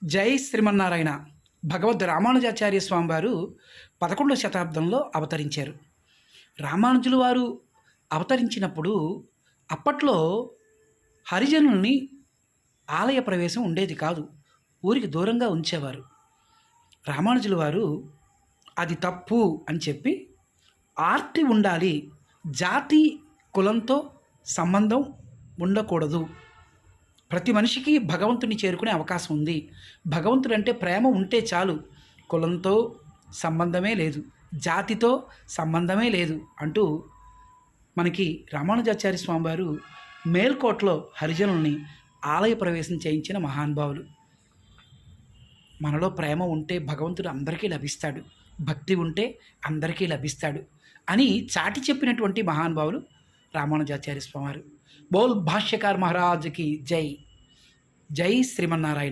జై శ్రీమన్నారాయణ. భగవద్ రామానుజాచార్య స్వామివారు 11వ శతాబ్దంలో అవతరించారు. రామానుజుల వారు అవతరించినప్పుడు అప్పట్లో హరిజనుల్ని ఆలయ ప్రవేశం ఉండేది కాదు. ఊరికి దూరంగా ఉంచేవారు. రామానుజుల వారు అది తప్పు అని చెప్పి ఆర్తి ఉండాలి, జాతి కులంతో సంబంధం ఉండకూడదు, ప్రతి మనిషికి భగవంతుని చేరుకునే అవకాశం ఉంది, భగవంతుడు అంటే ప్రేమ ఉంటే చాలు, కులంతో సంబంధమే లేదు, జాతితో సంబంధమే లేదు అంటూ మనకి రామానుజాచార్య స్వామివారు మేల్కోటలో హరిజనుల్ని ఆలయ ప్రవేశం చేయించిన మహానుభావులు. మనలో ప్రేమ ఉంటే భగవంతుడు అందరికీ లభిస్తాడు, భక్తి ఉంటే అందరికీ లభిస్తాడు అని చాటి చెప్పినటువంటి మహానుభావులు రామానుజాచార్య స్వామివారు. బోల్ భాష్యకార్ మహారాజ్కి జై. జై శ్రీమన్నారాయణ.